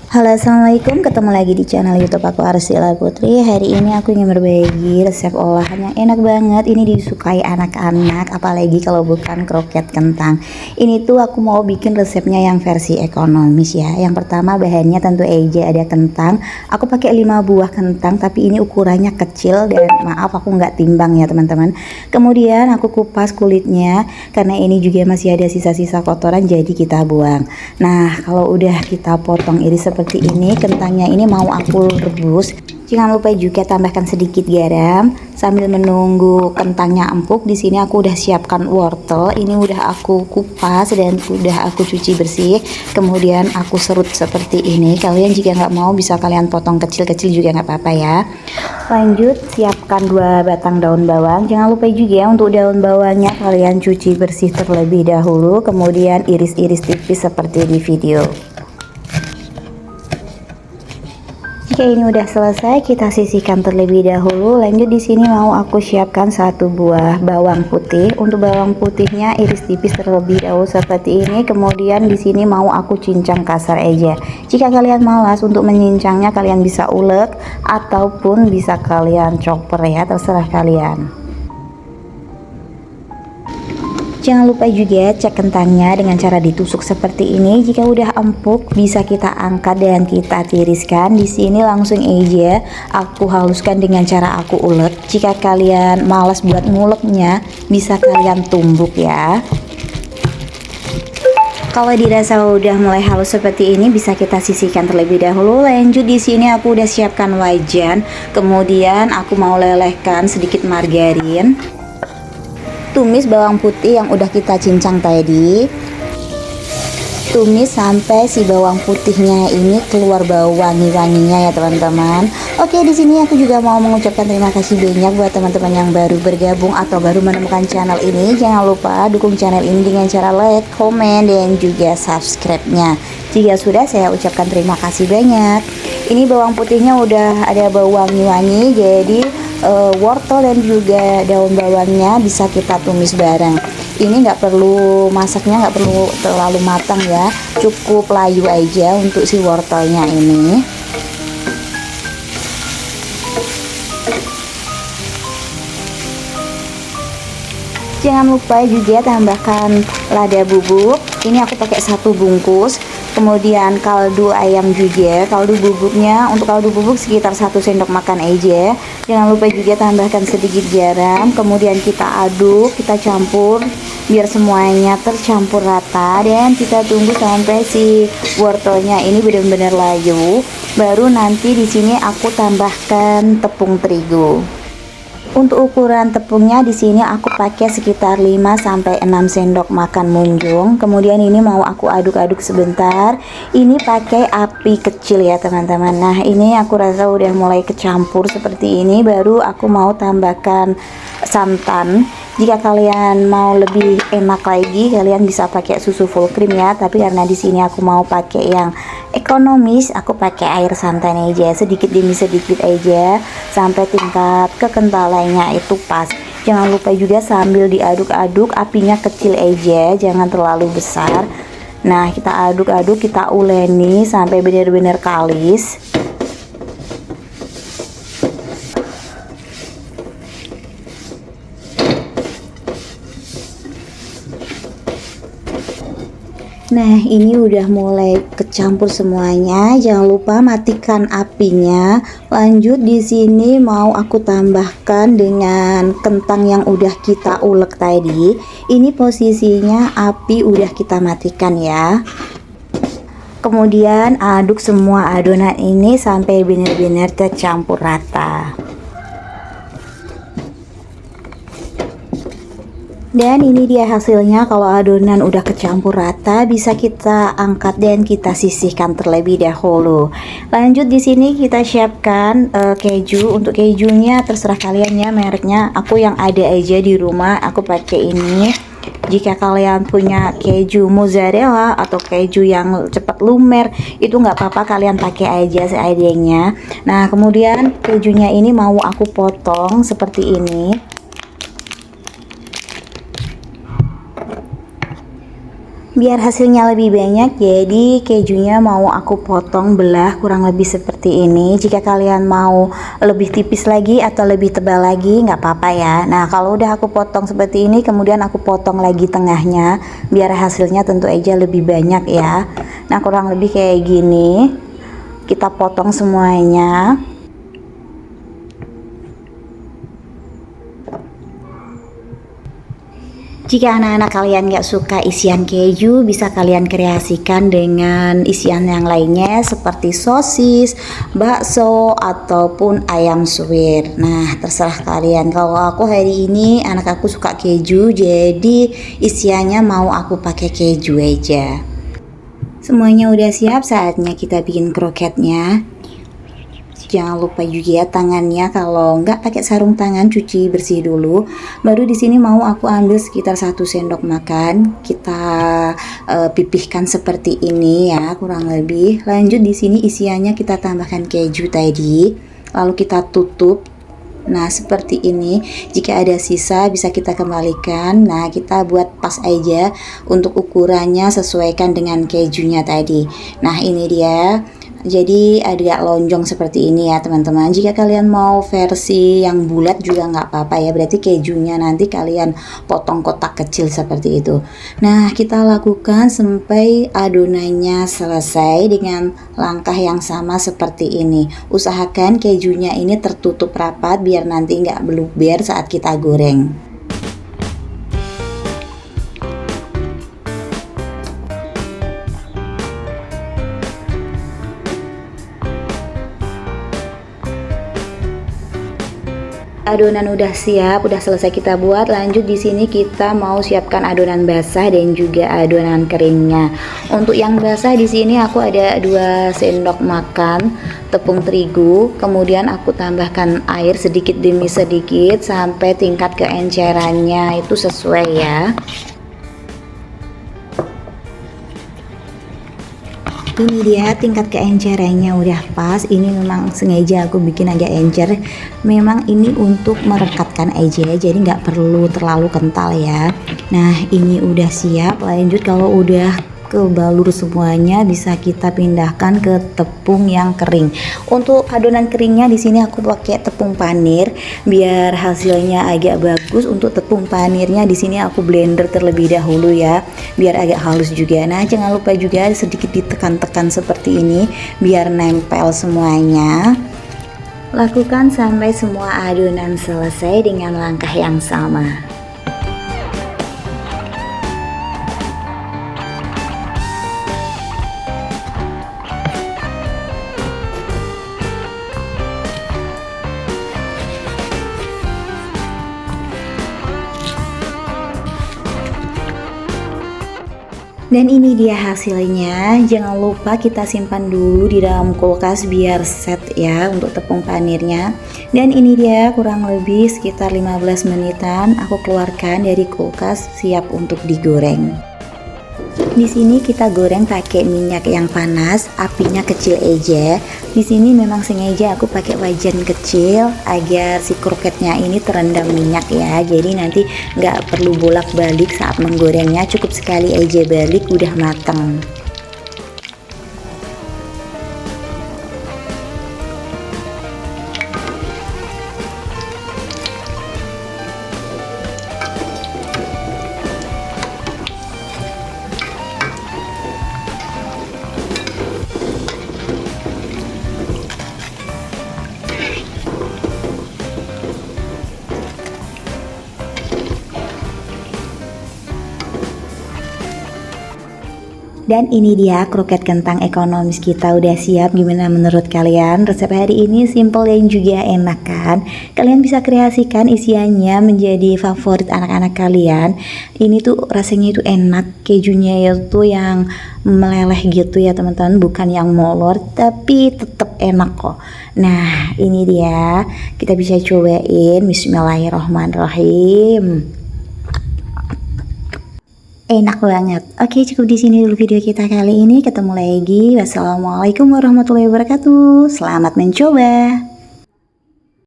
Halo, assalamualaikum. Ketemu lagi di channel YouTube aku, Arsila Putri. Hari ini aku ingin berbagi resep olahan yang enak banget. Ini disukai anak-anak, apalagi kalau bukan kroket kentang. Ini tuh aku mau bikin resepnya yang versi ekonomis ya. Yang pertama bahannya tentu aja ada kentang. Aku pakai 5 buah kentang, tapi ini ukurannya kecil dan maaf aku nggak timbang ya teman-teman. Kemudian aku kupas kulitnya karena ini juga masih ada sisa-sisa kotoran, jadi kita buang. Nah, kalau udah kita potong iris seperti ini, kentangnya ini mau aku rebus. Jangan lupa juga tambahkan sedikit garam sambil menunggu kentangnya empuk. Di sini aku udah siapkan wortel. Ini udah aku kupas dan udah aku cuci bersih. Kemudian aku serut seperti ini. Kalian jika nggak mau bisa kalian potong kecil-kecil juga nggak apa-apa ya. Lanjut siapkan 2 batang daun bawang. Jangan lupa juga untuk daun bawangnya kalian cuci bersih terlebih dahulu. Kemudian iris-iris tipis seperti di video. Oke, ini udah selesai, kita sisihkan terlebih dahulu. Lanjut di sini mau aku siapkan 1 buah bawang putih. Untuk bawang putihnya iris tipis terlebih dahulu seperti ini. Kemudian di sini mau aku cincang kasar aja. Jika kalian malas untuk mencincangnya, kalian bisa ulek ataupun bisa kalian chopper ya, terserah kalian. Jangan lupa juga cek kentangnya dengan cara ditusuk seperti ini. Jika udah empuk, bisa kita angkat dan kita tiriskan. Di sini langsung aja aku haluskan dengan cara aku ulek. Jika kalian malas buat nguleknya, bisa kalian tumbuk ya. Kalau dirasa udah mulai halus seperti ini, bisa kita sisihkan terlebih dahulu. Lanjut di sini aku udah siapkan wajan. Kemudian aku mau lelehkan sedikit margarin. Tumis bawang putih yang udah kita cincang tadi. Tumis sampai si bawang putihnya ini keluar bau wangi-wanginya ya teman-teman. Oke, di sini aku juga mau mengucapkan terima kasih banyak buat teman-teman yang baru bergabung atau baru menemukan channel ini. Jangan lupa dukung channel ini dengan cara like, komen, dan juga subscribe-nya. Jika sudah, saya ucapkan terima kasih banyak. Ini bawang putihnya udah ada bau wangi-wangi, jadi wortel dan juga daun bawangnya bisa kita tumis bareng. Ini nggak perlu masaknya, nggak perlu terlalu matang ya, cukup layu aja untuk si wortelnya ini. Jangan lupa juga tambahkan lada bubuk. Ini aku pakai 1 bungkus. Kemudian kaldu ayam juga. Kaldu bubuknya, untuk kaldu bubuk sekitar 1 sendok makan aja. Jangan lupa juga tambahkan sedikit garam. Kemudian kita aduk, kita campur biar semuanya tercampur rata, dan kita tunggu sampai si wortelnya ini benar-benar layu. Baru nanti di sini aku tambahkan tepung terigu. Untuk ukuran tepungnya di sini aku pakai sekitar 5 sampai 6 sendok makan munjung. Kemudian ini mau aku aduk-aduk sebentar. Ini pakai api kecil ya teman-teman. Nah, ini aku rasa udah mulai kecampur seperti ini, baru aku mau tambahkan santan. Jika kalian mau lebih enak lagi, kalian bisa pakai susu full cream ya. Tapi karena di sini aku mau pakai yang ekonomis, aku pakai air santan aja, sedikit demi sedikit aja sampai tingkat kekentalannya itu pas. Jangan lupa juga sambil diaduk-aduk apinya kecil aja, jangan terlalu besar. Nah, kita aduk-aduk, kita uleni sampai benar-benar kalis. Nah, ini udah mulai kecampur semuanya. Jangan lupa matikan apinya. Lanjut di sini mau aku tambahkan dengan kentang yang udah kita ulek tadi. Ini posisinya api udah kita matikan ya. Kemudian aduk semua adonan ini sampai benar-benar tercampur rata. Dan ini dia hasilnya. Kalau adonan udah kecampur rata, bisa kita angkat dan kita sisihkan terlebih dahulu. Lanjut di sini kita siapkan keju. Untuk kejunya terserah kalian ya mereknya. Aku yang ada aja di rumah, aku pakai ini. Jika kalian punya keju mozzarella atau keju yang cepat lumer, itu nggak apa-apa, kalian pakai aja seadanya. Nah, kemudian kejunya ini mau aku potong seperti ini. Biar hasilnya lebih banyak, jadi kejunya mau aku potong belah kurang lebih seperti ini. Jika kalian mau lebih tipis lagi atau lebih tebal lagi, nggak apa-apa ya. Nah, kalau udah aku potong seperti ini, kemudian aku potong lagi tengahnya, biar hasilnya tentu aja lebih banyak ya. Nah, kurang lebih kayak gini. Kita potong semuanya. Jika anak-anak kalian nggak suka isian keju, bisa kalian kreasikan dengan isian yang lainnya seperti sosis, bakso, ataupun ayam suwir. Nah, terserah kalian. Kalau aku hari ini anak aku suka keju, jadi isiannya mau aku pakai keju aja. Semuanya udah siap, saatnya kita bikin kroketnya. Jangan lupa juga ya tangannya, kalau nggak pakai sarung tangan cuci bersih dulu. Baru di sini mau aku ambil sekitar 1 sendok makan. Kita pipihkan seperti ini ya, kurang lebih. Lanjut di sini isiannya kita tambahkan keju tadi. Lalu kita tutup. Nah, seperti ini. Jika ada sisa bisa kita kembalikan. Nah, kita buat pas aja untuk ukurannya, sesuaikan dengan kejunya tadi. Nah, ini dia. Jadi agak lonjong seperti ini ya teman-teman. Jika kalian mau versi yang bulat juga nggak apa-apa ya. Berarti kejunya nanti kalian potong kotak kecil seperti itu. Nah, kita lakukan sampai adonannya selesai dengan langkah yang sama seperti ini. Usahakan kejunya ini tertutup rapat biar nanti nggak meluber saat kita goreng. Adonan udah siap, udah selesai kita buat. Lanjut di sini kita mau siapkan adonan basah dan juga adonan keringnya. Untuk yang basah di sini aku ada 2 sendok makan tepung terigu, kemudian aku tambahkan air sedikit demi sedikit sampai tingkat keencerannya itu sesuai ya. Ini dia tingkat keencerannya udah pas. Ini memang sengaja aku bikin agak encer, memang ini untuk merekatkan aja, jadi nggak perlu terlalu kental ya. Nah, ini udah siap. Lanjut, kalau udah kebalur semuanya bisa kita pindahkan ke tepung yang kering. Untuk adonan keringnya di sini aku pakai tepung panir biar hasilnya agak bagus. Untuk tepung panirnya di sini aku blender terlebih dahulu ya, biar agak halus juga. Nah, jangan lupa juga sedikit ditekan-tekan seperti ini biar nempel semuanya. Lakukan sampai semua adonan selesai dengan langkah yang sama. Dan ini dia hasilnya. Jangan lupa kita simpan dulu di dalam kulkas biar set ya untuk tepung panirnya. Dan ini dia kurang lebih sekitar 15 menitan aku keluarkan dari kulkas, siap untuk digoreng. Di sini kita goreng pakai minyak yang panas, apinya kecil aja. Di sini memang sengaja aku pakai wajan kecil agar si kroketnya ini terendam minyak ya. Jadi nanti nggak perlu bolak-balik saat menggorengnya, cukup sekali aja balik udah matang. Dan ini dia kroket kentang ekonomis kita udah siap. Gimana menurut kalian? Resep hari ini simple dan juga enak kan? Kalian bisa kreasikan isiannya menjadi favorit anak-anak kalian. Ini tuh rasanya itu enak, kejunya itu yang meleleh gitu ya teman-teman, bukan yang molor tapi tetap enak kok. Nah, ini dia, kita bisa cobain. Bismillahirrahmanirrahim. Enak banget. Oke, cukup di sini dulu video kita kali ini. Ketemu lagi. Wassalamualaikum warahmatullahi wabarakatuh. Selamat mencoba.